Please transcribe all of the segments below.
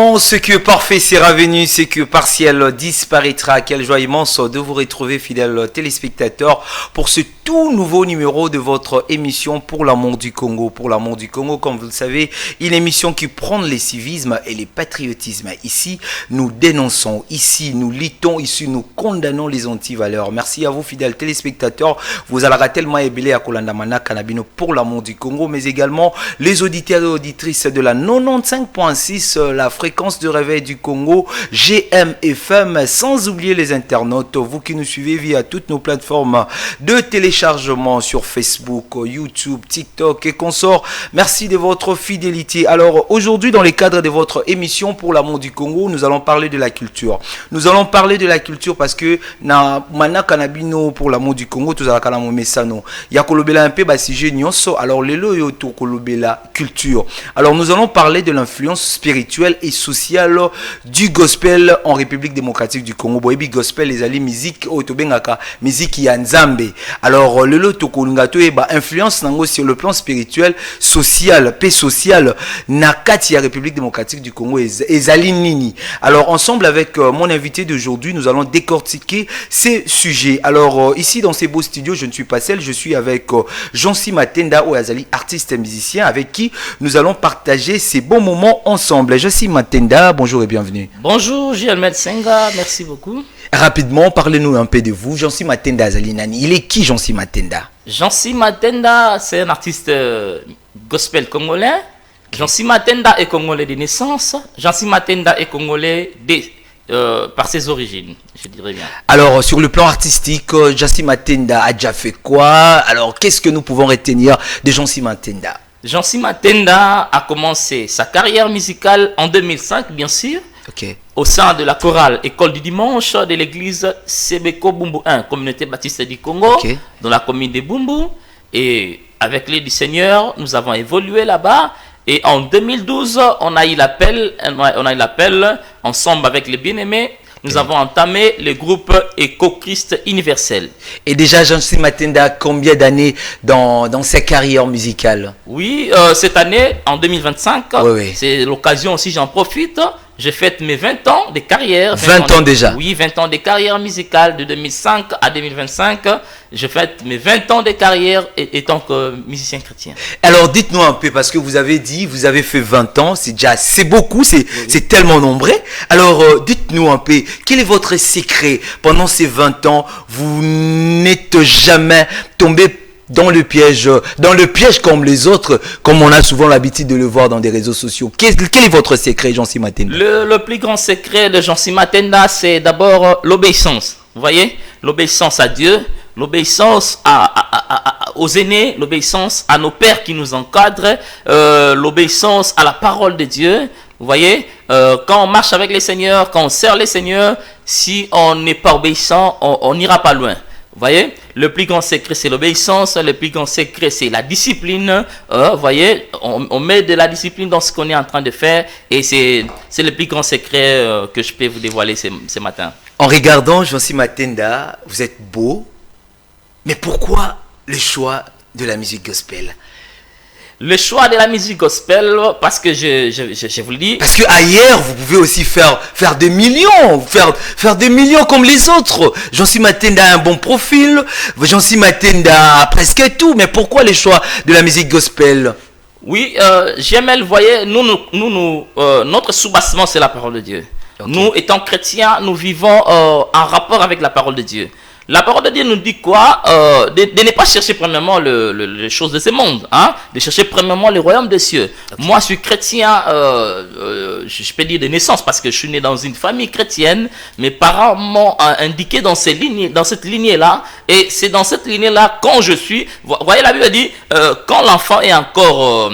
Non, ce que parfait sera venu, ce que partiel disparaîtra. Quelle joie immense de vous retrouver, fidèles téléspectateurs, pour ce tout nouveau numéro de votre émission Pour l'amour du Congo. Pour l'amour du Congo, comme vous le savez, une émission qui prend les civismes et les patriotismes. Ici, nous dénonçons, ici, nous luttons, ici, nous condamnons les antivaleurs. Merci à vous, fidèles téléspectateurs. Vous allez tellement ébélé à Kolandamana Kanabino pour l'amour du Congo, mais également les auditeurs et auditrices de la 95.6, la fréquence de réveil du Congo, GMFM, sans oublier les internautes, vous qui nous suivez via toutes nos plateformes de téléchargement sur Facebook, YouTube, TikTok et consorts. Merci de votre fidélité. Alors aujourd'hui, dans le cadre de votre émission Pour l'amour du Congo, nous allons parler de la culture. Nous allons parler de la culture parce que na mana kanabino pour l'amour du Congo, tout ça kana momesano. Ya kolobela un peu ba sujet nyonso. Alors lelo yo to kolobela culture. Alors nous allons parler de l'influence spirituelle et sociale du gospel en République démocratique du Congo. Boyebi gospel les ali musique otobengaka musique ya nzambe. Alors lelo to kolungato e ba influence nango sur le plan spirituel, social, paix sociale na kati ya République démocratique du Congo ezali nini. Alors ensemble avec mon invité d'aujourd'hui, nous allons décortiquer ces sujets. Alors ici dans ces beaux studios, je ne suis pas seul, je suis avec Jean-Si Matenda Oazali, artiste et musicien, avec qui nous allons partager ces bons moments ensemble. Jean-Si Matenda, bonjour et bienvenue. Bonjour Gilles Senga, merci beaucoup. Rapidement, parlez-nous un peu de vous. Jean-Si Matenda Azali Nani, il est qui Jean-Si Matenda? Jean-Si Matenda, c'est un artiste gospel congolais. Jean-Si Matenda est congolais de naissance. Jean-Si Matenda est congolais par ses origines, je dirais bien. Alors, sur le plan artistique, Jean-Si Matenda a déjà fait quoi? Alors, qu'est-ce que nous pouvons retenir de Jean-Si Matenda? Jean-Si Matenda a commencé sa carrière musicale en 2005, bien sûr, au sein de la chorale École du Dimanche de l'église Sebeko Bumbu 1, communauté baptiste du Congo, dans la commune de Bumbu. Et avec l'aide du Seigneur, nous avons évolué là-bas. Et en 2012, on a eu l'appel, ensemble avec les bien-aimés, nous avons entamé le groupe Éco-Christ Universel. Et déjà, Jean-Si Matenda, combien d'années dans sa carrière musicale? Oui, cette année, en 2025, c'est l'occasion aussi, j'en profite. J'ai fait mes 20 ans de carrière. 20 ans déjà? Oui, 20 ans de carrière musicale de 2005 à 2025. J'ai fait mes 20 ans de carrière étant que musicien chrétien. Alors, dites-nous un peu, parce que vous avez dit, vous avez fait 20 ans, c'est beaucoup, c'est tellement nombreux. Alors, dites-nous un peu, quel est votre secret pendant ces 20 ans? Vous n'êtes jamais tombé dans le piège comme les autres, comme on a souvent l'habitude de le voir dans des réseaux sociaux. Quel est votre secret, Jean-Si Matenda? Le plus grand secret de Jean-Si Matenda, c'est d'abord l'obéissance. Vous voyez, l'obéissance à Dieu, l'obéissance aux aînés, l'obéissance à nos pères qui nous encadrent, l'obéissance à la parole de Dieu. Vous voyez, quand on marche avec les seigneurs, quand on sert les seigneurs, si on n'est pas obéissant, on n'ira pas loin. Vous voyez, le plus grand secret, c'est l'obéissance. Le plus grand secret, c'est la discipline. Vous voyez, on met de la discipline dans ce qu'on est en train de faire. Et c'est le plus grand secret que je peux vous dévoiler ce matin. En regardant Jean-Si Matenda, vous êtes beau. Mais pourquoi le choix de la musique gospel? Le choix de la musique gospel, parce que je vous le dis. Parce que ailleurs, vous pouvez aussi faire des millions, faire des millions comme les autres. Jean-Si Matenda a un bon profil, Jean-Si Matenda a presque tout, mais pourquoi le choix de la musique gospel? Oui, JML, voyez, notre soubassement, c'est la parole de Dieu. Nous, étant chrétiens, nous vivons en rapport avec la parole de Dieu. La parole de Dieu nous dit quoi? De ne pas chercher premièrement les choses de ce monde, hein? De chercher premièrement le royaume des cieux. Moi, je suis chrétien, je peux dire de naissance parce que je suis né dans une famille chrétienne. Mes parents m'ont indiqué dans cette lignée-là, et c'est dans cette lignée-là quand je suis. Vous voyez, la Bible dit quand l'enfant est encore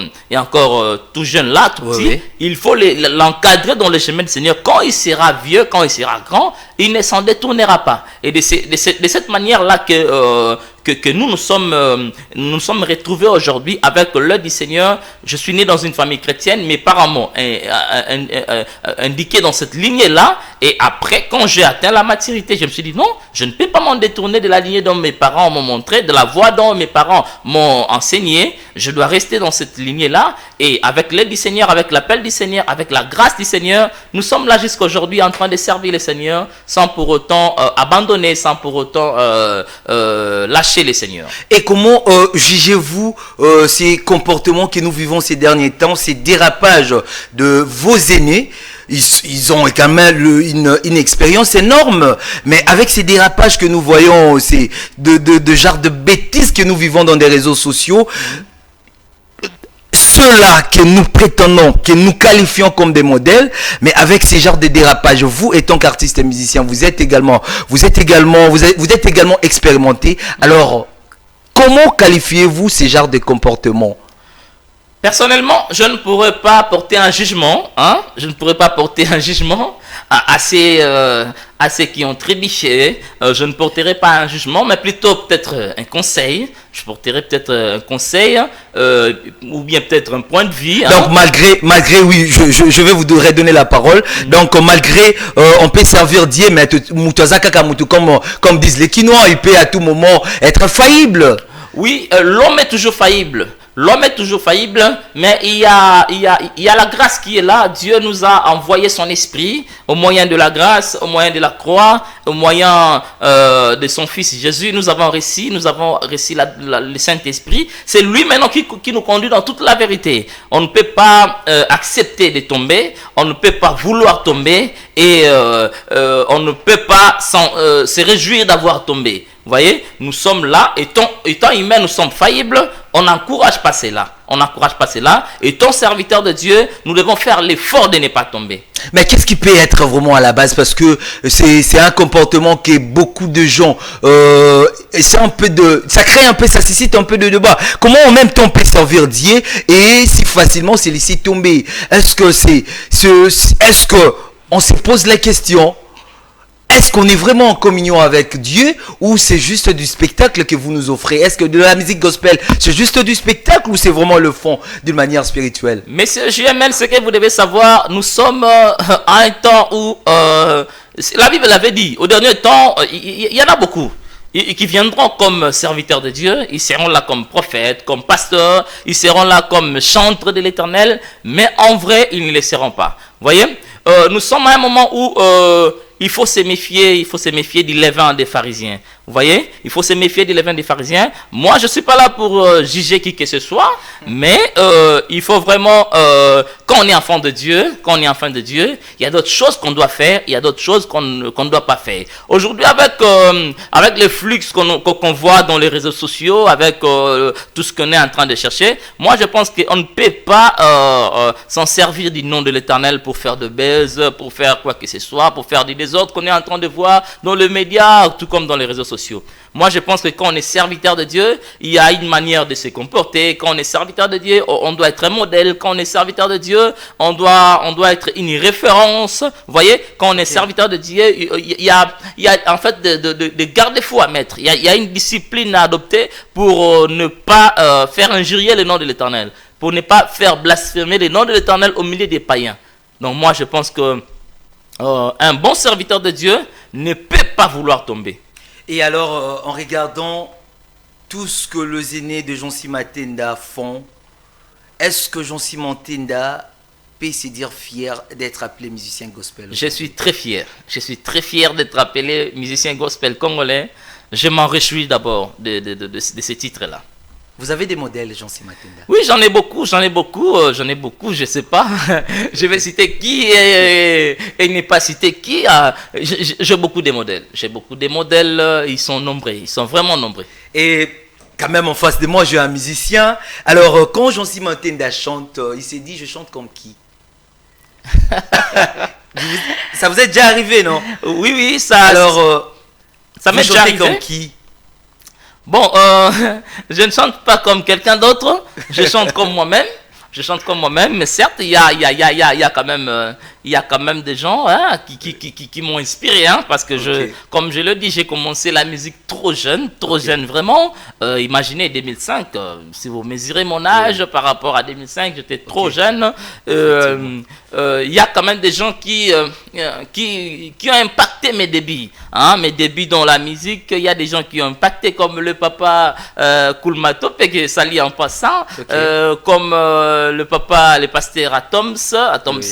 tout jeune là, tout petit, il faut l'encadrer dans le chemin du Seigneur. Quand il sera vieux, quand il sera grand, il ne s'en détournera pas. Et de cette manière-là que nous sommes retrouvés aujourd'hui avec l'aide du Seigneur. Je suis né dans une famille chrétienne, mes parents m'ont indiqué dans cette lignée-là. Et après, quand j'ai atteint la maturité, je me suis dit non, je ne peux pas m'en détourner de la lignée dont mes parents m'ont montré, de la voie dont mes parents m'ont enseigné. Je dois rester dans cette lignée-là. Et avec l'aide du Seigneur, avec l'appel du Seigneur, avec la grâce du Seigneur, nous sommes là jusqu'à aujourd'hui en train de servir le Seigneur sans pour autant abandonner, sans pour autant lâcher le Seigneur. Et comment jugez-vous ces comportements que nous vivons ces derniers temps, ces dérapages de vos aînés? Ils ont quand même une expérience énorme, mais avec ces dérapages que nous voyons, c'est de genre de bêtises que nous vivons dans des réseaux sociaux, ceux-là que nous prétendons, que nous qualifions comme des modèles, mais avec ces genres de dérapages, vous étant qu'artiste et musicien, vous êtes également expérimenté. Alors, comment qualifiez-vous ces genres de comportements? Personnellement, je ne pourrais pas porter un jugement, je ne pourrais pas porter un jugement à ceux qui ont trébuché. Je ne porterai pas un jugement, mais plutôt peut-être un conseil. Je porterai peut-être un conseil ou bien peut-être un point de vue. Donc malgré oui, je vais vous redonner la parole. Donc malgré on peut servir Dieu, mais comme disent les Quinois, il peut à tout moment être faillible. Oui, l'homme est toujours faillible. L'homme est toujours faillible, mais il y a la grâce qui est là. Dieu nous a envoyé son esprit au moyen de la grâce, au moyen de la croix, au moyen de son fils Jésus. Nous avons reçu le Saint-Esprit. C'est lui maintenant qui nous conduit dans toute la vérité. On ne peut pas accepter de tomber, on ne peut pas vouloir tomber et on ne peut pas se réjouir d'avoir tombé. Vous voyez, nous sommes là, étant humains, nous sommes faillibles, on n'encourage pas cela. On n'encourage pas cela. Étant serviteur de Dieu, nous devons faire l'effort de ne pas tomber. Mais qu'est-ce qui peut être vraiment à la base? Parce que c'est un comportement que beaucoup de gens, ça crée un peu, ça suscite un peu de débat. Comment en même temps on peut servir Dieu et si facilement se laisser tomber? Est-ce que on se pose la question? Est-ce qu'on est vraiment en communion avec Dieu ou c'est juste du spectacle que vous nous offrez? Est-ce que de la musique gospel, c'est juste du spectacle ou c'est vraiment le fond d'une manière spirituelle? Monsieur JML, ce que vous devez savoir, nous sommes à un temps où, la Bible l'avait dit, au dernier temps, il y en a beaucoup qui viendront comme serviteurs de Dieu, ils seront là comme prophètes, comme pasteurs, ils seront là comme chantres de l'Éternel, mais en vrai, ils ne le seront pas. Vous voyez, nous sommes à un moment où il faut se méfier du levain des pharisiens. Vous voyez, il faut se méfier du levain des pharisiens. Moi, je ne suis pas là pour juger qui que ce soit, mais il faut vraiment, quand on est enfant de Dieu, il y a d'autres choses qu'on doit faire, il y a d'autres choses qu'on ne doit pas faire. Aujourd'hui, avec les flux qu'on voit dans les réseaux sociaux, avec tout ce qu'on est en train de chercher, moi, je pense qu'on ne peut pas s'en servir du nom de l'Éternel pour faire de buzz, pour faire quoi que ce soit, pour faire du désordre qu'on est en train de voir dans les médias, tout comme dans les réseaux sociaux. Moi, je pense que quand on est serviteur de Dieu, il y a une manière de se comporter. Quand on est serviteur de Dieu, on doit être un modèle. Quand on est serviteur de Dieu, on doit être une référence. Vous voyez, quand on est serviteur de Dieu, il y a en fait des garde-fous à mettre. Il y a une discipline à adopter pour ne pas faire injurier le nom de l'Éternel, pour ne pas faire blasphémer le nom de l'Éternel au milieu des païens. Donc moi, je pense que un bon serviteur de Dieu ne peut pas vouloir tomber. Et alors, en regardant tout ce que les aînés de Jean-Simon Tenda font, est-ce que Jean-Simon Tenda peut se dire fier d'être appelé musicien gospel? Je suis très fier. Je suis très fier d'être appelé musicien gospel congolais. Je m'en réjouis d'abord de ce titre-là. Vous avez des modèles, Jean-Simon Tenda? Oui, j'en ai beaucoup, je ne sais pas. Je vais citer qui et ne pas citer qui. J'ai beaucoup de modèles. Ils sont nombreux, ils sont vraiment nombreux. Et quand même, en face de moi, j'ai un musicien. Alors, quand Jean-Simon Tenda chante, il s'est dit, je chante comme qui? Ça vous est déjà arrivé, non? Oui, ça. Alors, ça m'est déjà arrivé. Comme qui? Bon, je ne chante pas comme quelqu'un d'autre, je chante comme moi-même, mais certes, il y a quand même il y a quand même des gens qui m'ont inspiré, parce que comme je le dis, j'ai commencé la musique trop jeune vraiment. Imaginez 2005, si vous mesurez mon âge par rapport à 2005, j'étais trop jeune. Il y a quand même des gens qui ont impacté mes débuts, mes débuts dans la musique. Il y a des gens qui ont impacté, comme le papa Koulmatop, et que salut en passant, comme le papa, le pasteur Atoms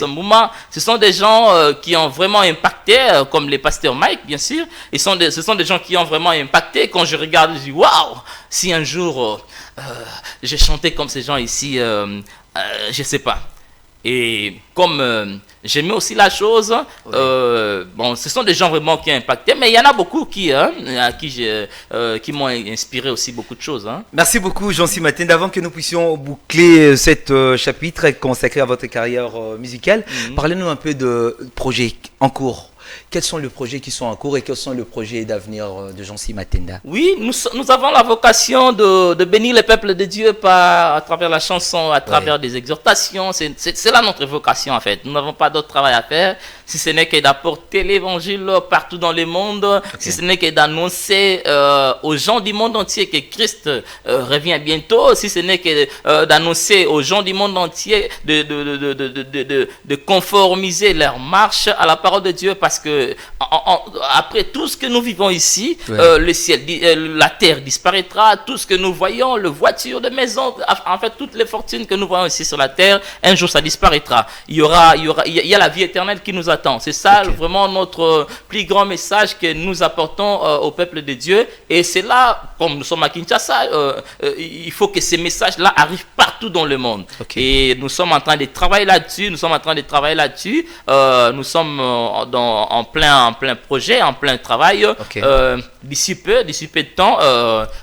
Mouma. Ce sont des gens qui ont vraiment impacté, comme les pasteurs Mike, bien sûr. Ce sont des gens qui ont vraiment impacté. Quand je regarde, je dis waouh, si un jour j'ai chanté comme ces gens ici, je sais pas. Et comme j'aimais aussi la chose, ce sont des gens vraiment qui ont impacté, mais il y en a beaucoup qui m'ont inspiré aussi beaucoup de choses. Merci beaucoup, Jean-C Matenda. Avant que nous puissions boucler cet chapitre consacré à votre carrière musicale, parlez-nous un peu de projets en cours. Quels sont les projets qui sont en cours et quels sont les projets d'avenir de Jean-C Matenda? Oui, nous avons la vocation de bénir le peuple de Dieu à travers la chanson, à travers des exhortations. C'est là notre vocation en fait. Nous n'avons pas d'autre travail à faire, si ce n'est que d'apporter l'évangile partout dans le monde, si ce n'est que d'annoncer aux gens du monde entier que Christ revient bientôt, si ce n'est que d'annoncer aux gens du monde entier de conformiser leur marche à la parole de Dieu, parce que après tout ce que nous vivons ici, le ciel, la terre disparaîtra, tout ce que nous voyons, les voitures, les maisons, en fait toutes les fortunes que nous voyons ici sur la terre, un jour ça disparaîtra. Il y a la vie éternelle qui nous attend. C'est ça vraiment notre plus grand message que nous apportons au peuple de Dieu. Et c'est là, comme nous sommes à Kinshasa, il faut que ces messages-là arrivent partout dans le monde. Et nous sommes en train de travailler là-dessus. Nous sommes en plein projet, en plein travail. D'ici peu de temps,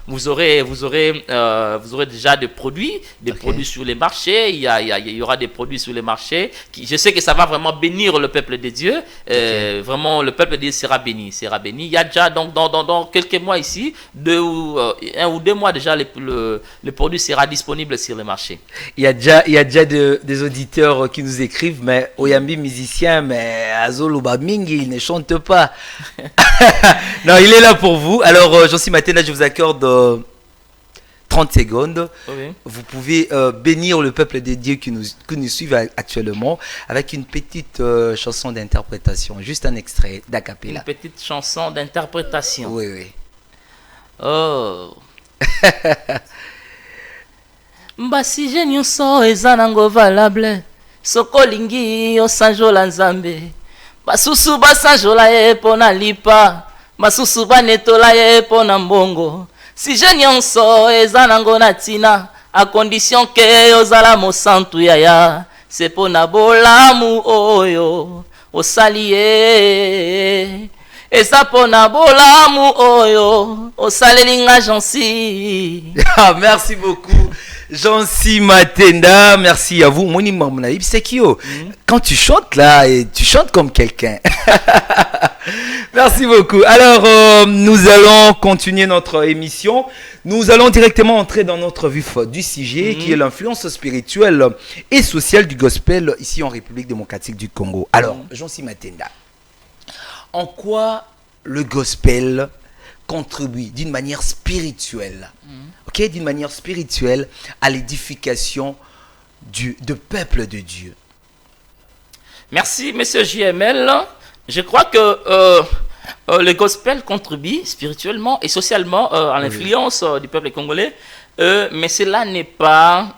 vous aurez déjà des produits sur les marchés. Il y aura des produits sur les marchés. Je sais que ça va vraiment bénir le peuple de Dieu. Vraiment, le peuple de Dieu sera béni. Il y a déjà donc dans quelques mois ici, 1 ou 2 mois déjà, le produit sera disponible sur le marché. Il y a déjà des auditeurs qui nous écrivent, mais Oyambi musicien, mais Azolo Bamingi, il ne chante pas. Non, il est là pour vous. Alors, Jean-C Matenda, je vous accorde 30 secondes. Vous pouvez bénir le peuple des dieux qui nous suivent actuellement avec une petite chanson d'interprétation, juste un extrait d'acapella. Une petite chanson d'interprétation. Oui. Oh. Basi je nyonso eza nango valable sokolingi osanjola nzambe basusu basanjola ye pona lipa basusu banetola ye pona mbongo si je nyonso eza nango na tina à condition ke ozala mosantu yaya c'est pona bolamu oyo osali ye eza pona bolamu oyo osalelinga Jean-C. Merci beaucoup Jean-C Matenda, merci à vous. Moni Mamnaïb, c'est qui quand tu chantes là, et tu chantes comme quelqu'un. Merci beaucoup. Alors, nous allons continuer notre émission. Nous allons directement entrer dans notre vif du sujet qui est l'influence spirituelle et sociale du gospel ici en République démocratique du Congo. Alors, Jean-C Matenda, en quoi le gospel contribue d'une manière spirituelle, d'une manière spirituelle à l'édification de peuple de Dieu? Merci, monsieur JML. Je crois que le gospel contribue spirituellement et socialement à l'influence du peuple congolais, mais cela n'est pas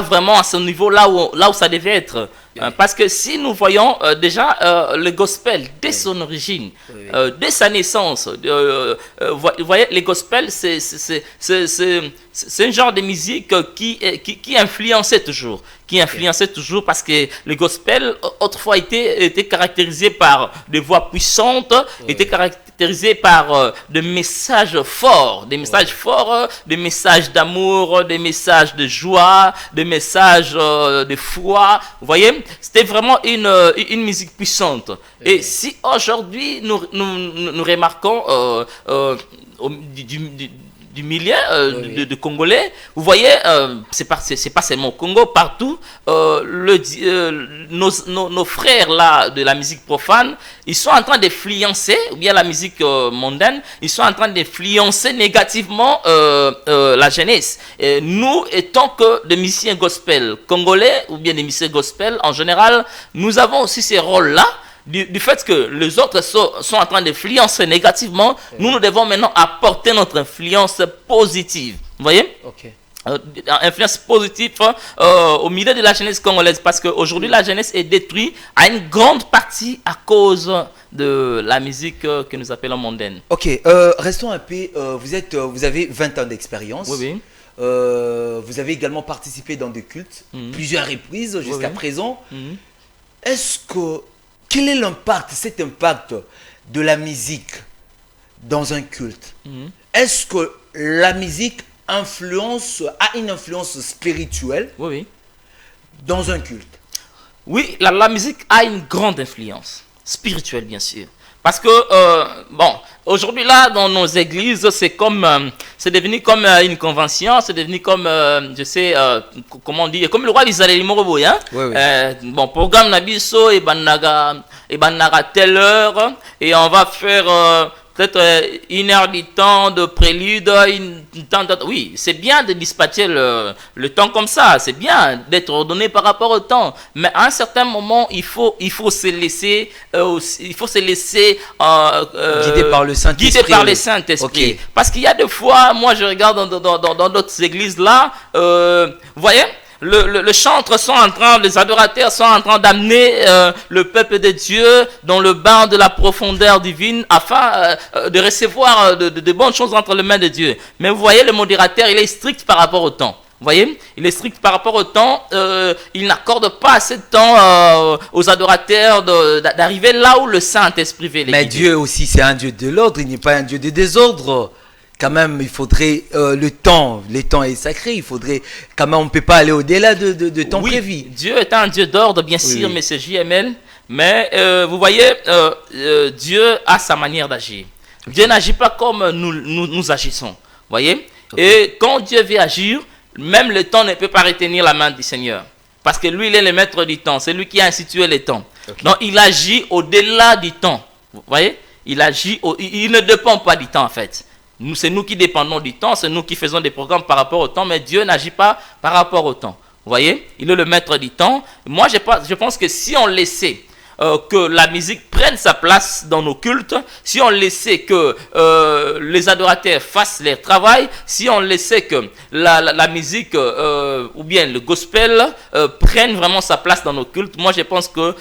vraiment à ce niveau là où ça devait être. Parce que si nous voyons déjà le gospel dès son origine, dès sa naissance, vous voyez, le gospel c'est un genre de musique qui influençait toujours. Parce que le gospel autrefois était caractérisé par des voix puissantes, était caractérisé par des messages forts, des messages d'amour, des messages de joie, des messages de foi. Vous voyez, c'était vraiment une musique puissante. Et si aujourd'hui nous remarquons du milieu de Congolais. Vous voyez, c'est pas seulement au Congo, partout, nos frères là de la musique profane, ils sont en train d'influencer, ou bien la musique mondaine, ils sont en train d'influencer négativement la jeunesse. Et nous, étant que des musiciens gospel congolais, ou bien des musiciens gospel en général, nous avons aussi ces rôles-là. Du fait que les autres sont en train d'influencer négativement, nous devons maintenant apporter notre influence positive. Vous voyez? Influence positive au milieu de la jeunesse congolaise, parce qu'aujourd'hui la jeunesse est détruite à une grande partie à cause de la musique que nous appelons mondaine. Restons un peu, vous avez 20 ans d'expérience. Oui. Vous avez également participé dans des cultes, plusieurs reprises jusqu'à présent. Quel est cet impact de la musique dans un culte? Est-ce que la musique a une influence spirituelle dans un culte? Oui, la musique a une grande influence spirituelle, bien sûr. Parce que, aujourd'hui là, dans nos églises, c'est devenu comme une convention, c'est devenu comme, comment on dit, comme le roi d'Israël, hein? Programme Nabiso, et Banaga telle heure, et on va faire peut-être 1 heure du temps de prélude, oui, c'est bien de dispatcher le temps comme ça, c'est bien d'être ordonné par rapport au temps, mais à un certain moment, il faut se laisser, guidé par le Saint-Esprit. Parce qu'il y a des fois, moi je regarde dans d'autres églises là, vous voyez, les chantres sont en train, les adorateurs sont en train d'amener le peuple de Dieu dans le bain de la profondeur divine afin de recevoir de bonnes choses entre les mains de Dieu. Mais vous voyez, le modérateur, il est strict par rapport au temps. Vous voyez, il est strict par rapport au temps. Il n'accorde pas assez de temps aux adorateurs d'arriver là où le Saint-Esprit veut les guider. Mais Dieu aussi, c'est un Dieu de l'ordre, il n'est pas un Dieu de désordre. Quand même, il faudrait le temps est sacré, il faudrait quand même, on ne peut pas aller au-delà de temps prévu. Dieu est un Dieu d'ordre, bien sûr, mais c'est JML. Mais vous voyez, Dieu a sa manière d'agir. Dieu n'agit pas comme nous agissons. Vous voyez? Et quand Dieu veut agir, même le temps ne peut pas retenir la main du Seigneur. Parce que lui, il est le maître du temps. C'est lui qui a institué le temps. Donc, il agit au-delà du temps. Vous voyez? Il agit, il ne dépend pas du temps, en fait. C'est nous qui dépendons du temps, c'est nous qui faisons des programmes par rapport au temps, mais Dieu n'agit pas par rapport au temps. Vous voyez, il est le maître du temps. Moi, je pense que si on laissait que la musique prenne sa place dans nos cultes, si on laissait que les adorateurs fassent leur travail, si on laissait que la musique ou bien le gospel prenne vraiment sa place dans nos cultes, moi je pense que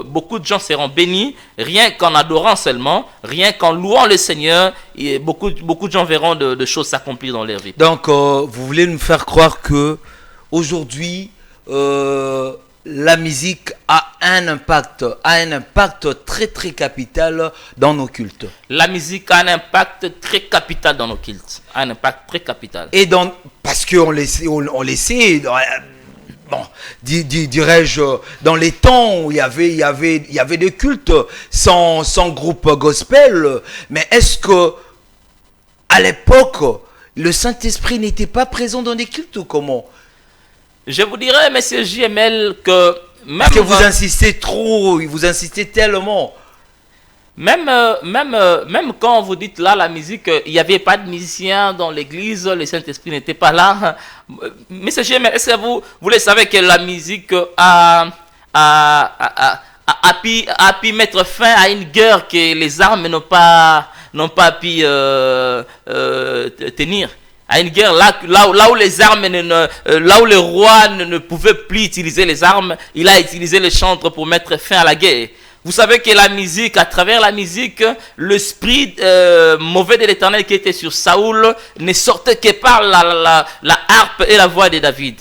beaucoup de gens seront bénis, rien qu'en adorant seulement, rien qu'en louant le Seigneur, et beaucoup de gens verront de choses s'accomplir dans leur vie. Donc vous voulez nous faire croire que aujourd'hui la musique a un impact très très capital dans nos cultes. La musique a un impact très capital dans nos cultes. Un impact très capital. Et parce qu'on le sait, dirais-je, dans les temps où il y avait des cultes sans groupe gospel, mais est-ce que à l'époque le Saint-Esprit n'était pas présent dans des cultes ou comment? Je vous dirais, monsieur JML, que même... Parce que vous insistez trop, vous insistez tellement. Même quand vous dites là, la musique, il n'y avait pas de musiciens dans l'église, le Saint-Esprit n'était pas là. Monsieur JML, est-ce que vous le savez que la musique a pu mettre fin à une guerre que les armes n'ont pas pu tenir? À une guerre, là où les armes, là où le roi ne pouvait plus utiliser les armes, il a utilisé les chantres pour mettre fin à la guerre. Vous savez que la musique, à travers la musique, l'esprit mauvais de l'Éternel qui était sur Saoul ne sortait que par la harpe et la voix de David.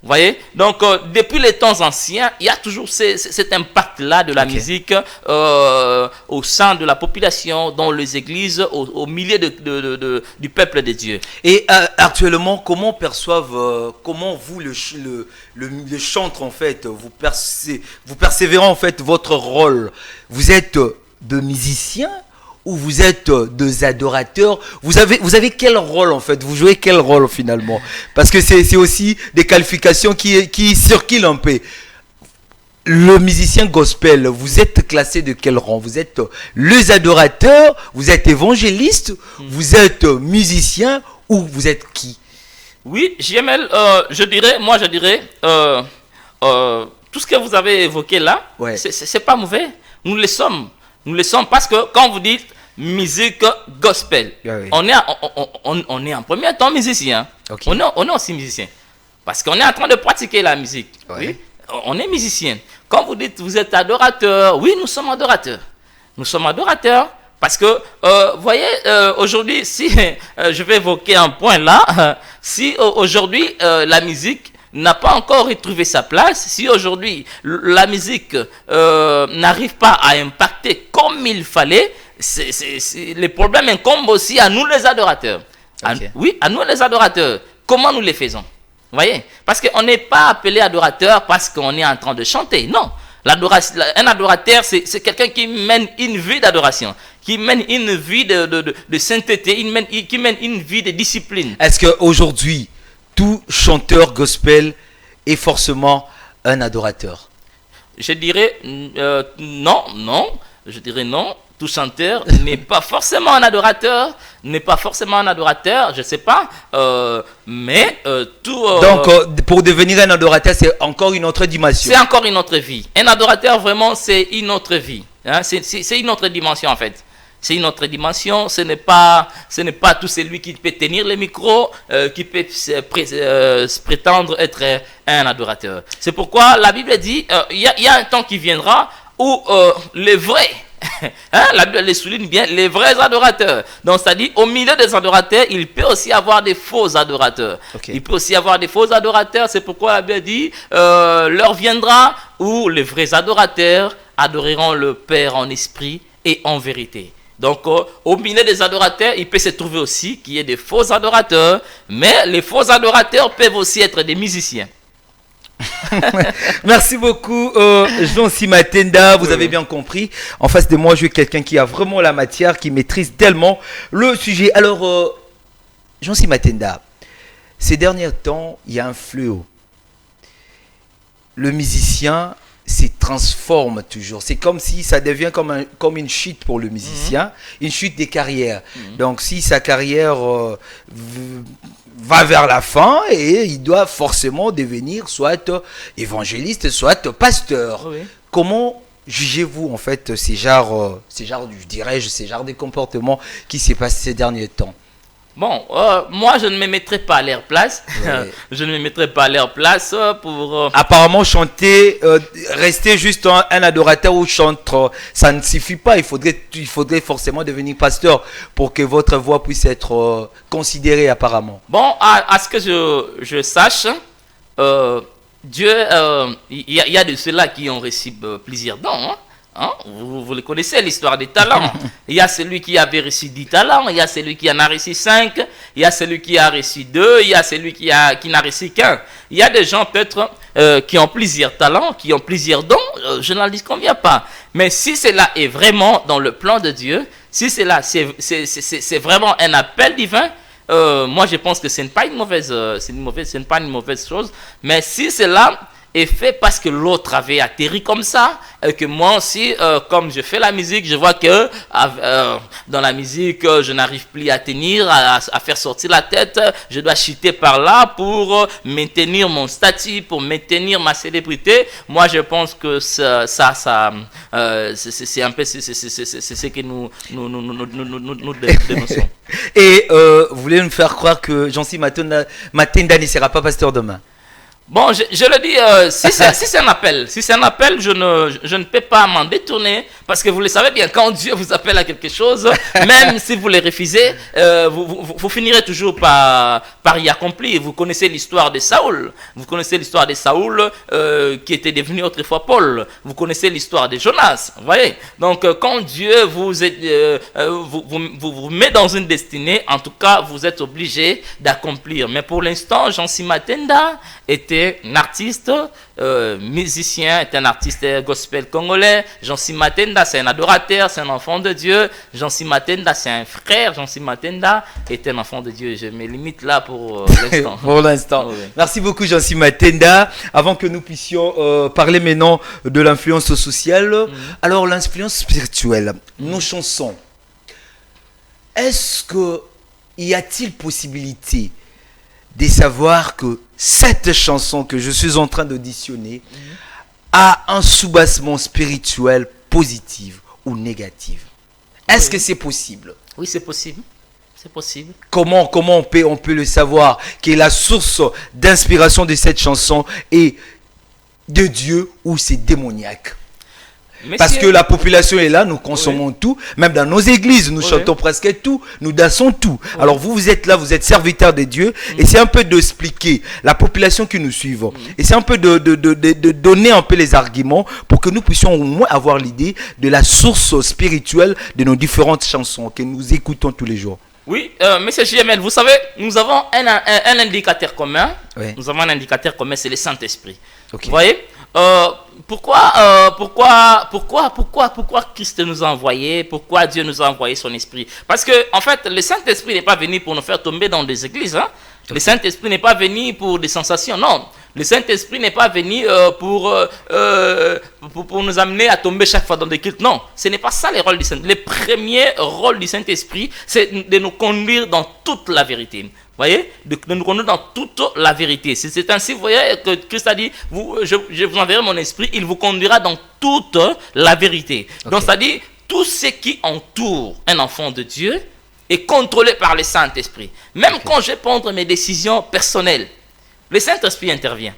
Vous voyez? Donc, depuis les temps anciens, il y a toujours cet impact-là de la musique au sein de la population, dans les églises, au milieu du peuple de Dieu. Et actuellement, comment vous, le chantre, en fait, vous persévérez, en fait, votre rôle? Vous êtes de musicien ou vous êtes des adorateurs? Vous avez quel rôle en fait? Vous jouez quel rôle finalement? Parce que c'est aussi des qualifications qui circulent un peu. Le musicien gospel, vous êtes classé de quel rang? Vous êtes les adorateurs, vous êtes évangéliste, vous êtes musicien, ou vous êtes qui? Oui, JML, je dirais, tout ce que vous avez évoqué là, Ouais. c'est pas mauvais. Nous le sommes. Nous le sommes parce que quand vous dites musique gospel, Oui. on est en premier temps musicien. Ok. On est aussi musicien. Parce qu'on est en train de pratiquer la musique. Ouais. Oui. On est musicien. Quand vous dites vous êtes adorateur, oui, nous sommes adorateurs. Nous sommes adorateurs parce que, vous voyez, aujourd'hui, si je vais évoquer un point là, si aujourd'hui la musique n'a pas encore retrouvé sa place, si aujourd'hui la musique n'arrive pas à impacter comme il fallait, les problèmes incombent aussi à nous les adorateurs. Ok. Oui, à nous les adorateurs. Comment nous les faisons? Vous voyez? Parce qu'on n'est pas appelé adorateur parce qu'on est en train de chanter. Non. Un adorateur, c'est quelqu'un qui mène une vie d'adoration, qui mène une vie de sainteté, qui mène une vie de discipline. Est-ce qu'aujourd'hui, tout chanteur gospel est forcément un adorateur? Je dirais non. Je dirais non. Tout chanteur n'est pas forcément un adorateur, je sais pas, mais tout... Donc, pour devenir un adorateur, c'est encore une autre dimension. C'est encore une autre vie. Un adorateur, vraiment, c'est une autre vie. Hein? C'est une autre dimension, en fait. C'est une autre dimension. Ce n'est pas tout celui qui peut tenir le micro, qui peut prétendre être un adorateur. C'est pourquoi la Bible dit, il y a un temps qui viendra où les vrais... Hein, la Bible les souligne bien, les vrais adorateurs. Donc, c'est-à-dire, au milieu des adorateurs, il peut aussi avoir des faux adorateurs. Okay. Il peut aussi avoir des faux adorateurs. C'est pourquoi la Bible dit l'heure viendra où les vrais adorateurs adoreront le Père en esprit et en vérité. Donc, au milieu des adorateurs, il peut se trouver aussi qu'il y ait des faux adorateurs, mais les faux adorateurs peuvent aussi être des musiciens. Merci beaucoup, Jean-Si Matenda. Vous avez bien compris. En face de moi, je suis quelqu'un qui a vraiment la matière, qui maîtrise tellement le sujet. Alors, Jean-Si Matenda, ces derniers temps, il y a un fléau. Le musicien se transforme toujours. C'est comme si ça devient comme une chute pour le musicien, une chute des carrières. Donc, si sa carrière va vers la fin et il doit forcément devenir soit évangéliste, soit pasteur. Oui. Comment jugez-vous en fait ces genres de comportements qui s'est passé ces derniers temps? Bon, moi je ne me mettrai pas à leur place. Ouais. Je ne me mettrai pas à leur place pour... Apparemment, chanter, rester juste un adorateur ou chanteur, ça ne suffit pas. Il faudrait forcément devenir pasteur pour que votre voix puisse être considérée apparemment. Bon, à ce que je sache, Dieu, il y a de ceux-là qui ont reçu plusieurs dons. Hein? Hein? Vous le connaissez, l'histoire des talents. Il y a celui qui avait reçu 10 talents, il y a celui qui en a reçu 5, il y a celui qui a reçu 2, il y a celui qui n'a reçu qu'un. Il y a des gens peut-être qui ont plusieurs talents, qui ont plusieurs dons, je n'en dis conviens pas. Mais si cela est vraiment dans le plan de Dieu, si cela c'est vraiment un appel divin, moi je pense que ce n'est pas une mauvaise chose. Mais si cela est fait parce que l'autre avait atterri comme ça, et que moi aussi, comme je fais la musique, je vois que dans la musique, je n'arrive plus à tenir, à faire sortir la tête, je dois chuter par là pour maintenir mon statut, pour maintenir ma célébrité. Moi, je pense que c'est un peu c'est ce que nous dénonçons. Et vous voulez nous faire croire que Jean-Si Matenda ne sera pas pasteur demain? Bon, je le dis, si c'est un appel, je ne peux pas m'en détourner, parce que vous le savez bien, quand Dieu vous appelle à quelque chose, même si vous le refusez, vous finirez toujours par y accomplir. Vous connaissez l'histoire de Saoul, qui était devenu autrefois Paul. Vous connaissez l'histoire de Jonas, vous voyez. Donc, quand Dieu vous met dans une destinée, en tout cas, vous êtes obligé d'accomplir. Mais pour l'instant, Jean-Si Matenda était un artiste musicien, est un artiste gospel congolais. Jean-Si Matenda Matenda, c'est un adorateur, c'est un enfant de Dieu. Jancy Matenda, c'est un frère. Jancy Matenda est un enfant de Dieu. Je me limite là pour l'instant. Pour l'instant. Oui. Merci beaucoup, Jancy Matenda. Avant que nous puissions parler maintenant de l'influence sociale, alors l'influence spirituelle, nos chansons, est-ce que y a-t-il possibilité de savoir que cette chanson que je suis en train d'auditionner a un soubassement spirituel positif ou négatif? Est-ce que c'est possible? Oui, c'est possible. C'est possible. Comment on peut le savoir, que la source d'inspiration de cette chanson est de Dieu ou c'est démoniaque? Parce que la population est là, nous consommons tout, même dans nos églises, nous chantons presque tout, nous dansons tout. Alors vous êtes là, vous êtes serviteurs de Dieu, et c'est un peu d'expliquer la population qui nous suivent, et c'est un peu de donner un peu les arguments pour que nous puissions au moins avoir l'idée de la source spirituelle de nos différentes chansons que nous écoutons tous les jours. Oui, monsieur JML, vous savez, nous avons un indicateur commun. Oui. Nous avons un indicateur commun, c'est le Saint-Esprit. Okay. Vous voyez, pourquoi Christ nous a envoyé, pourquoi Dieu nous a envoyé son esprit? Parce que, en fait, le Saint-Esprit n'est pas venu pour nous faire tomber dans des églises. Hein? Le Saint-Esprit n'est pas venu pour des sensations, non. Le Saint-Esprit n'est pas venu pour nous amener à tomber chaque fois dans des cultes. Non, ce n'est pas ça le rôle du Saint-Esprit. Le premier rôle du Saint-Esprit, c'est de nous conduire dans toute la vérité. Vous voyez, de nous conduire dans toute la vérité. C'est ainsi, vous voyez, que Christ a dit, je vous enverrai mon esprit, il vous conduira dans toute la vérité. Okay. Donc, c'est-à-dire, tout ce qui entoure un enfant de Dieu est contrôlé par le Saint-Esprit. Même quand je prends mes décisions personnelles, le Saint-Esprit intervient.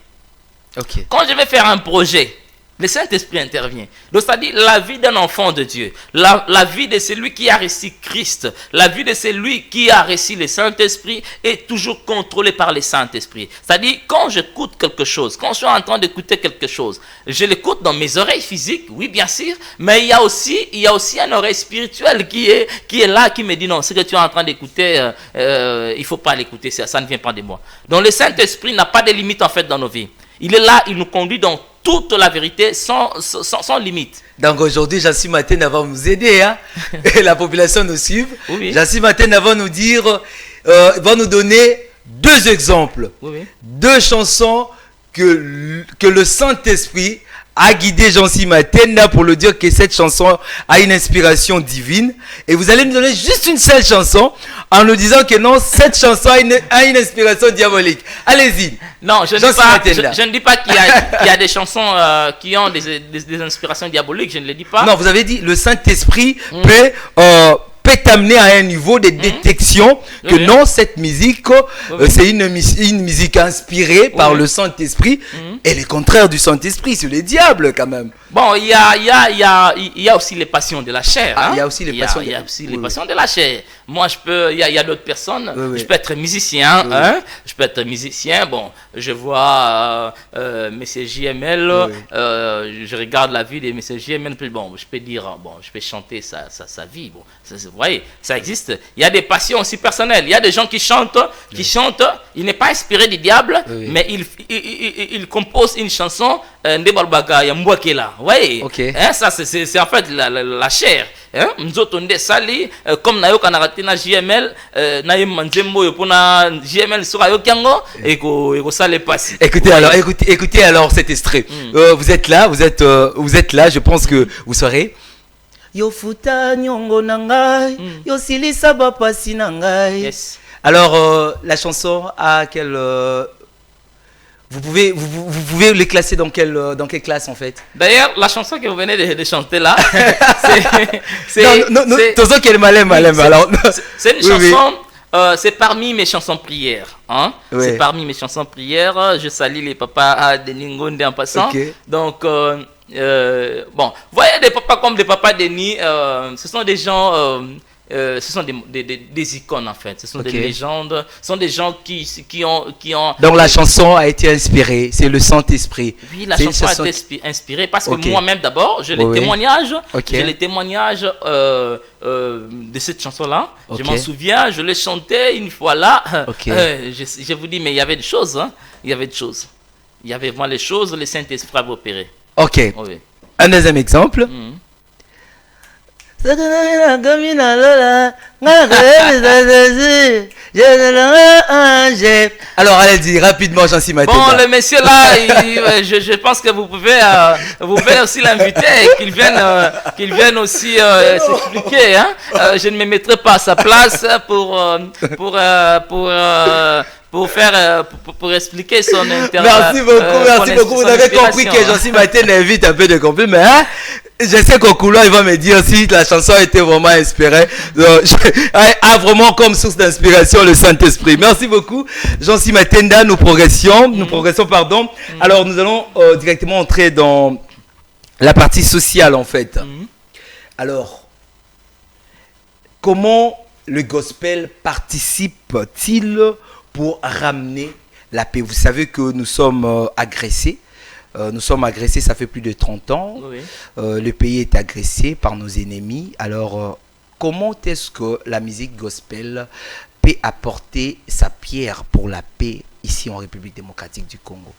Okay. Quand je vais faire un projet, le Saint-Esprit intervient. Donc, c'est-à-dire la vie d'un enfant de Dieu, la vie de celui qui a reçu Christ, la vie de celui qui a reçu le Saint-Esprit est toujours contrôlée par le Saint-Esprit. C'est-à-dire, quand j'écoute quelque chose, quand je suis en train d'écouter quelque chose, je l'écoute dans mes oreilles physiques, oui, bien sûr, mais il y a aussi une oreille spirituelle qui est là, qui me dit non, ce que tu es en train d'écouter, il ne faut pas l'écouter, ça ne vient pas de moi. Donc, le Saint-Esprit n'a pas de limite en fait dans nos vies. Il est là, il nous conduit dans toute la vérité sans limite. Donc aujourd'hui, Jancy Matenda va nous aider, hein? Et la population nous suit. Oui. Jancy Matenda va nous dire, va nous donner deux exemples, deux chansons que le Saint-Esprit a guidé Jancy Matenda pour le dire que cette chanson a une inspiration divine. Et vous allez nous donner juste une seule chanson en nous disant que non, cette chanson a une inspiration diabolique. Allez-y. Non, je ne dis pas qu'il y a des chansons qui ont des inspirations diaboliques, je ne le dis pas. Non, vous avez dit le Saint-Esprit peut t'amener à un niveau de détection que non, cette musique, c'est une musique inspirée par le Saint-Esprit, et le contraire du Saint-Esprit, c'est le diable quand même. Bon, il y a aussi les passions de la chair. Il y a aussi les passions de la chair. Moi, il y a d'autres personnes. Je peux être musicien. Hein? Je peux être musicien. Bon, je vois Monsieur JML. Je regarde la vie de Monsieur JML. Bon, je peux dire, je peux chanter sa vie. Bon, vous voyez, ça existe. Il y a des passions aussi personnelles. Il y a des gens qui chantent. Il n'est pas inspiré du diable, mais il compose une chanson. Ndebalbaga ya mbwakela. Vous voyez, hein, ça c'est en fait la chair. Hein? Nzotonde sali comme nayo kanarate na JML na yemanzembo yopona JML sura yokango et ko sale passi. Écoutez alors cet extrait. Vous êtes là, je pense que vous saurez. Yo futa nyongo nangai, yo silisa bapasi nangai. Yes. Alors la chanson a quelle vous pouvez les classer dans quelle classe en fait? D'ailleurs, la chanson que vous venez de chanter là, c'est une chanson, c'est parmi mes chansons prières. Hein? C'est parmi mes chansons prières. Je salue les papas de Ningonde en passant. Donc, bon, vous voyez des papas comme des papas Denis, ce sont des gens... ce sont des icônes en fait, ce sont des légendes, ce sont des gens qui ont... Donc la chanson a été inspirée, c'est le Saint-Esprit. Oui, la chanson a été inspirée parce que moi-même d'abord, j'ai les témoignages, de cette chanson-là. Je m'en souviens, je l'ai chanté une fois là. Je vous dis, mais il y avait des choses, hein. Il y avait vraiment les choses, le Saint-Esprit avait opéré. Un deuxième exemple. Alors, allez-y, rapidement, Jean-Si Matenda. Bon, le monsieur là, je pense que vous pouvez aussi l'inviter et qu'il vienne aussi s'expliquer. Hein. Je ne me mettrai pas à sa place pour expliquer son intérêt. Merci beaucoup. Vous avez compris que Jean-Si Matenda invite un peu de compris, mais hein, je sais qu'au couloir, il va me dire si la chanson a été vraiment inspirée. A vraiment comme source d'inspiration le Saint-Esprit. Merci beaucoup. Jean-Si Matenda, nous progressions. Alors, nous allons directement entrer dans la partie sociale, en fait. Alors, comment le gospel participe-t-il pour ramener la paix? Vous savez que nous sommes agressés. Ça fait plus de 30 ans. Oui. Le pays est agressé par nos ennemis. Alors, comment est-ce que la musique gospel peut apporter sa pierre pour la paix ici en République démocratique du Congo?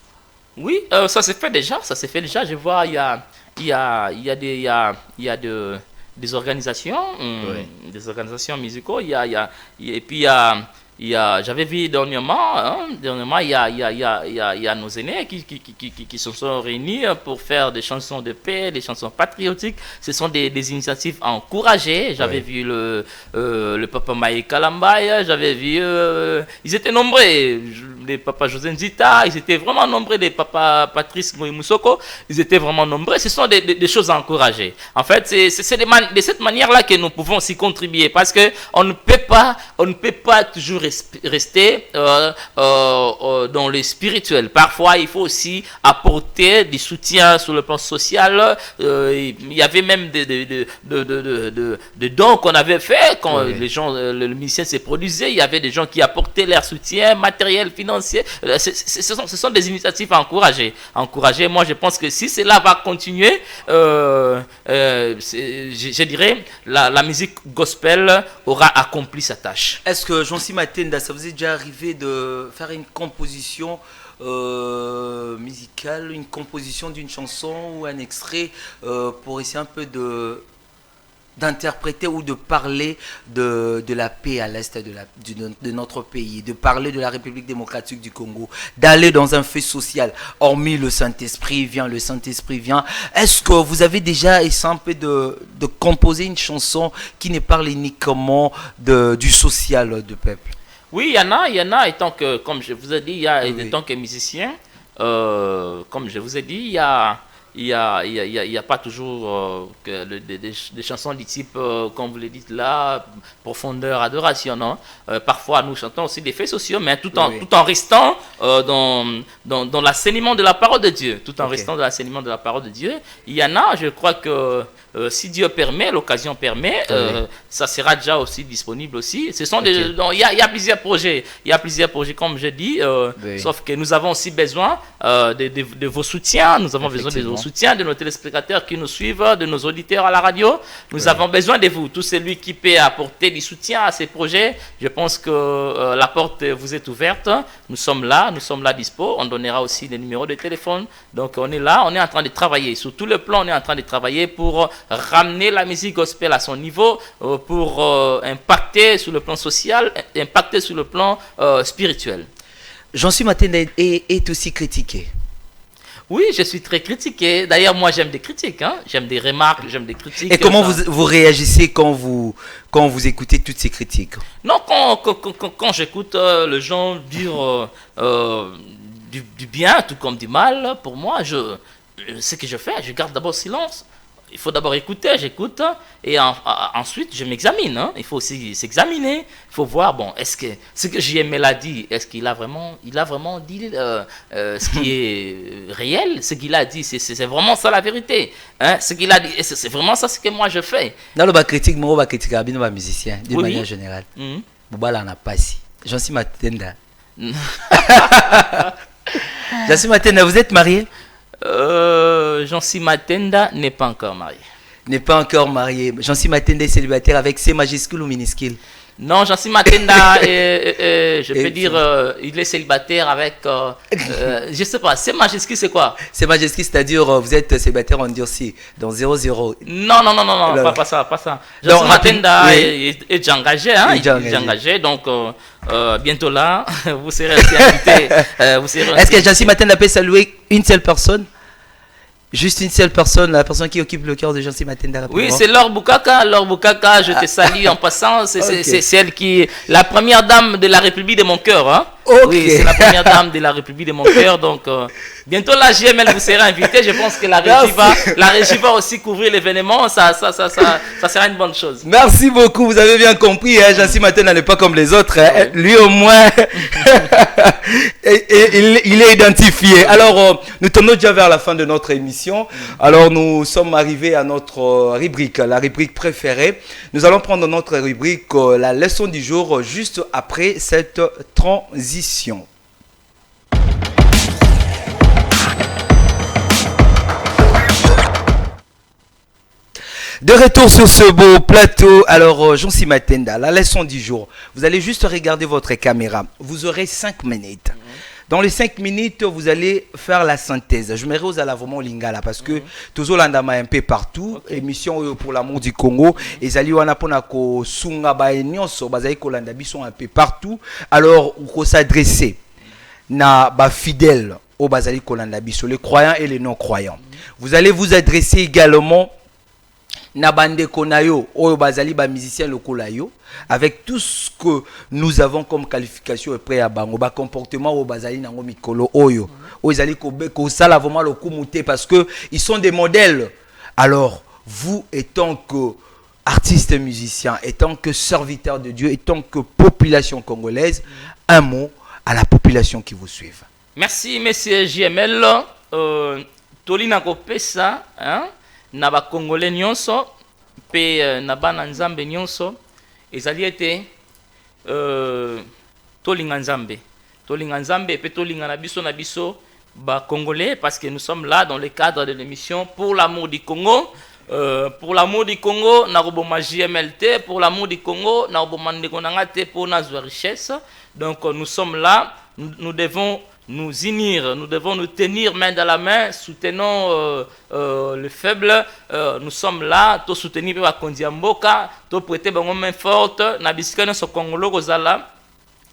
Oui, ça s'est fait déjà. Je vois, il y a des organisations, des organisations musicales. J'avais vu dernièrement, il y a nos aînés qui se sont réunis pour faire des chansons de paix, des chansons patriotiques. Ce sont des initiatives encouragées. J'avais vu le papa Maï Kalambay, j'avais vu, ils étaient nombreux, les papas José Nzita, ils étaient vraiment nombreux, les papas Patrice Moussoko, ils étaient vraiment nombreux. Ce sont des choses encouragées. En fait, c'est de cette manière-là que nous pouvons aussi contribuer, parce que on ne peut pas toujours rester dans le spirituel. Parfois, il faut aussi apporter du soutien sur le plan social. Il y avait même des dons qu'on avait fait quand les gens, le musicien s'est produisait. Il y avait des gens qui apportaient leur soutien matériel, financier. Ce sont des initiatives à encourager. Moi, je pense que si cela va continuer, je dirais la musique gospel aura accompli sa tâche. Est-ce que Jean-Si Matenda, ça vous est déjà arrivé de faire une composition musicale, une composition d'une chanson ou un extrait pour essayer un peu d'interpréter ou de parler de la paix à l'est de notre pays, de parler de la République démocratique du Congo, d'aller dans un fait social, hormis le Saint-Esprit vient, Est-ce que vous avez déjà essayé un peu de composer une chanson qui ne parle uniquement du social du peuple? Oui, il y en a, étant que, comme je vous ai dit, étant que musicien, comme je vous ai dit, il y a pas toujours des chansons du type, comme vous le dites là, profondeur, adoration, non. Parfois, nous chantons aussi des faits sociaux, mais tout en restant dans l'enseignement de la parole de Dieu. Il y en a, je crois que si Dieu permet, l'occasion permet, ça sera déjà aussi disponible aussi. Ce sont il y a plusieurs projets. Comme je dis, sauf que nous avons aussi besoin de vos soutiens. Nous avons besoin de vos soutiens, de nos téléspectateurs qui nous suivent, de nos auditeurs à la radio. Nous avons besoin de vous. Tout celui qui peut apporter du soutien à ces projets, je pense que la porte vous est ouverte. Nous sommes là dispo. On donnera aussi des numéros de téléphone. Donc on est là, on est en train de travailler. Sur tout le plan, on est en train de travailler pour ramener la musique gospel à son niveau, pour impacter sur le plan social, impacter sur le plan spirituel. Jean-Si Matenda est aussi critiqué. Oui, je suis très critiqué. D'ailleurs, moi, j'aime des critiques. Hein. J'aime des remarques, j'aime des critiques. Et comment vous réagissez quand vous écoutez toutes ces critiques? Non, quand j'écoute les gens dire du bien, tout comme du mal, pour moi, ce que je fais, je garde d'abord silence. Il faut d'abord écouter, j'écoute, et ensuite je m'examine. Hein. Il faut aussi s'examiner. Il faut voir, bon, est-ce que ce que JML a dit, est-ce qu'il a vraiment dit ce qui est réel? Ce qu'il a dit, c'est vraiment ça la vérité. Hein? Ce qu'il a dit, c'est vraiment ça ce que moi je fais. Dans le critique, moi, je critique un musicien, de manière générale. Boubala n'a pas si. Jean-Si Matenda. Jean-Si Matenda, vous êtes marié? Jean-Si Matenda n'est pas encore marié. n'est pas encore marié. Jancy Matenda est célibataire avec C majuscule ou minuscule? Non, Jancy Matenda, je peux dire, il est célibataire avec, je sais pas, C majuscule c'est quoi? C majuscule, c'est-à-dire vous êtes célibataire en durci, dans 00. Non, pas ça. Jancy Matenda est déjà engagé, hein, il est déjà engagé, donc bientôt là, vous serez aussi invité. Est-ce que Jancy Matenda peut saluer une seule personne? Juste une seule personne, la personne qui occupe le cœur de Jancy Matenda. Oui, c'est Laure Boukaka. Laure Boukaka, je te salue en passant. C'est celle qui est la première dame de la République de mon cœur. Hein? Okay. Oui, c'est la première dame de la République de mon cœur. Donc, bientôt la JML vous sera invité. Je pense que la régie va aussi couvrir l'événement. Ça sera une bonne chose. Merci beaucoup. Vous avez bien compris. Hein? Jancy Matenda n'est pas comme les autres. Hein? Oui. Lui, au moins, il est identifié. Alors, nous tournons déjà vers la fin de notre émission. Alors, nous sommes arrivés à notre rubrique, la rubrique préférée. Nous allons prendre notre rubrique, la leçon du jour, juste après cette transition. De retour sur ce beau plateau. Alors, Jancy Matenda, la leçon du jour. Vous allez juste regarder votre caméra. Vous aurez 5 minutes. Dans les 5 minutes, vous allez faire la synthèse. Je m'irai aux alavements lingala parce que toujours l'andama un peu partout. Okay. Émission pour l'amour du Congo. Et zali wana pona ko sunga ba nyonso bazali ko landa biso un peu partout. Alors, on s'adresser na ba fidèles au bazali ko landa biso, les croyants et les non-croyants. Vous allez vous adresser également na bande konayo oyo bazali ba musicien lokola yo avec tout ce que nous avons comme qualification et prêt à bango ba comportement au bazali nango mikolo oyo ozali ko sala vraiment le kumute parce que ils sont des modèles. Alors vous étant que artiste musicien, étant que serviteur de Dieu, étant que population congolaise, un mot à la population qui vous suivent. Merci monsieur JML. Tolina kopesa hein na ba congolais nyonso pe na bana nzambe nyonso ezali ete tolinga nzambe pe tolinga na biso ba congolais parce que nous sommes là dans le cadre de l'émission pour l'amour du Congo. Pour l'amour du Congo na roboma JMLT, pour l'amour du Congo na roboma ndeko nanga te pour nazwa richesse. Donc nous sommes là, nous devons nous unir, nous devons nous tenir main dans la main, soutenons le faible. Nous sommes là, to soutenir ba kondiamboka, to prêter bango main forte na bisikana so Congolo kozala.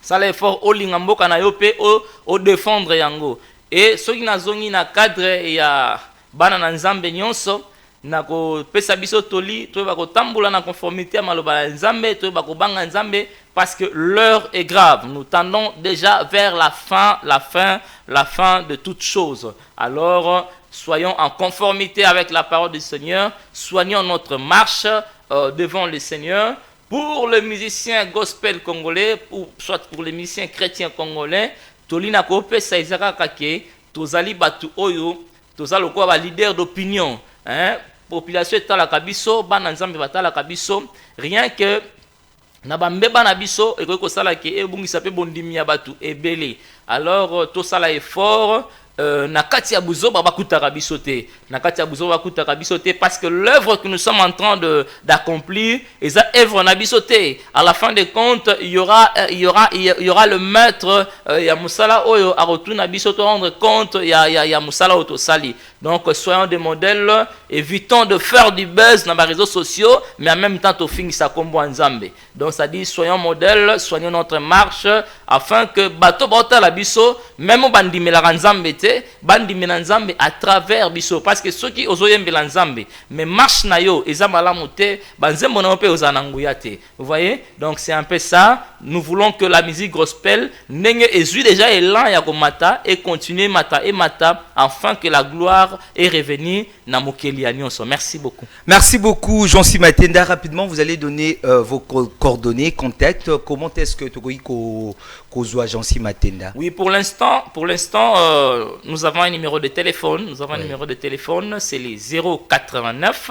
Ça l'effort o lingamboka na yo pe o défendre yango. Et soki nazongi na cadre ya bana na nzambe nyonso na ko pesa biso toli to ba ko tambola na conformité à maloba nzambe to ba ko banga nzambe parce que l'heure est grave. Nous tendons déjà vers la fin de toutes choses. Alors soyons en conformité avec la parole du Seigneur, soignons notre marche devant le Seigneur. Pour les musiciens gospel congolais, soit pour les musiciens chrétiens congolais, tolina ko pesa izaka kake tozali batu oyo tozalo ko ba leader d'opinion, hein? Population etala kabiso bana nzambe batala kabiso rien que na bambeba na biso ekoko sala ke ebungisa pe bondimi ya batu ebele. Alors to sala effort na kati ya buzoba bakutaka biso te, na kati ya buzoba bakutaka biso te parce que l'œuvre que nous sommes en train d'accomplir est ça œuvre na biso te. À la fin des comptes, il y aura le maître ya musala oyo a retourna biso to rendre compte ya musala oto sali. Donc soyons des modèles, évitons de faire du buzz dans les réseaux sociaux, mais en même temps to fingisa kombo nzambe. Donc ça dit soyons modèles, soignons notre marche afin que bato bota la biso même bandimela nzambe te, bandimela nzambe à travers biso parce que ceux qui ozoyembela nzambe mais marche na yo ezamala mote banzembo na pe ozananguya te. Vous voyez? Donc c'est un peu ça. Nous voulons que la musique gospel nenge ezui déjà élan ya komata et continuer mata et mata afin que la gloire est revenue na mokeli ya nyonso. Merci beaucoup. Merci beaucoup Jancy Matenda. Rapidement vous allez donner vos coordonnées, contact. Comment est-ce que tu kozwa Jancy Matenda? Oui, pour l'instant nous avons un numéro de téléphone. Un numéro de téléphone, c'est les 089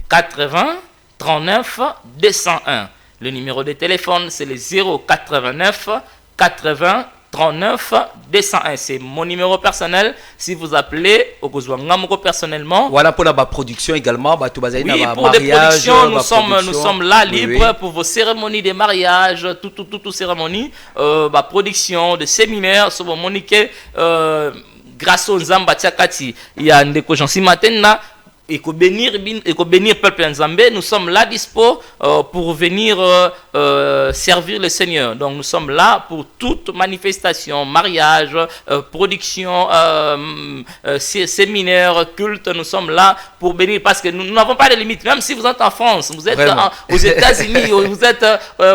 80 39 201. Le numéro de téléphone, c'est les 089 80 39 201. C'est mon numéro personnel. Si vous appelez, au personnellement. Voilà pour la production également. Oui, pour des productions, nous sommes là libres pour vos cérémonies de mariage, toute cérémonie, production, de séminaires, sur vos moniques, grâce aux Zamba Tiakati. Il y a des gens qui maintenant. Et qu'on bénir peuple Nzambe, nous sommes là dispo pour venir servir le Seigneur. Donc nous sommes là pour toute manifestation, mariage, production, séminaire, culte. Nous sommes là pour bénir parce que nous n'avons pas de limites. Même si vous êtes en France, vous êtes aux États-Unis, vous êtes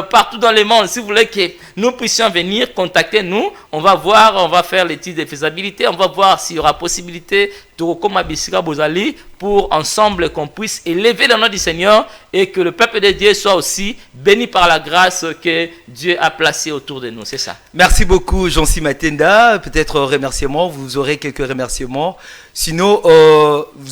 partout dans le monde. Si vous voulez que nous puissions venir, contactez-nous. On va voir, on va faire l'étude de faisabilité. On va voir s'il y aura possibilité de comme Abissika Bozali pour ensemble qu'on puisse élever le nom du Seigneur et que le peuple de Dieu soit aussi béni par la grâce que Dieu a placée autour de nous. C'est ça. Merci beaucoup, Jean-Si Matenda. Peut-être remerciements, vous aurez quelques remerciements. Sinon, vous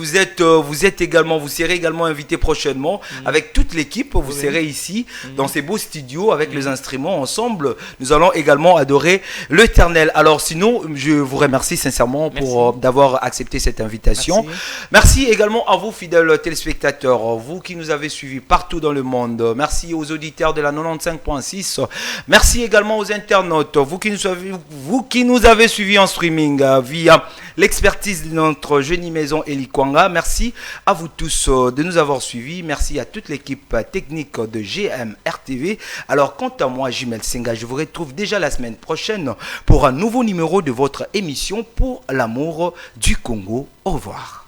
serez également invité prochainement avec toute l'équipe. Vous serez ici dans ces beaux studios avec les instruments. Ensemble, nous allons également adorer l'Éternel. Alors sinon, je vous remercie sincèrement pour d'avoir accepté cette invitation. Merci également à vous, fidèles téléspectateurs, vous qui nous avez suivis partout dans le monde. Merci aux auditeurs de la 95.6. Merci également aux internautes, vous qui nous avez suivis en streaming via l'expertise de notre génie maison Eli Kwanga. Merci à vous tous de nous avoir suivis. Merci à toute l'équipe technique de GMRTV. Alors, quant à moi, Jimel Senga, je vous retrouve déjà la semaine prochaine pour un nouveau numéro de votre émission Pour l'amour du Congo. Au revoir.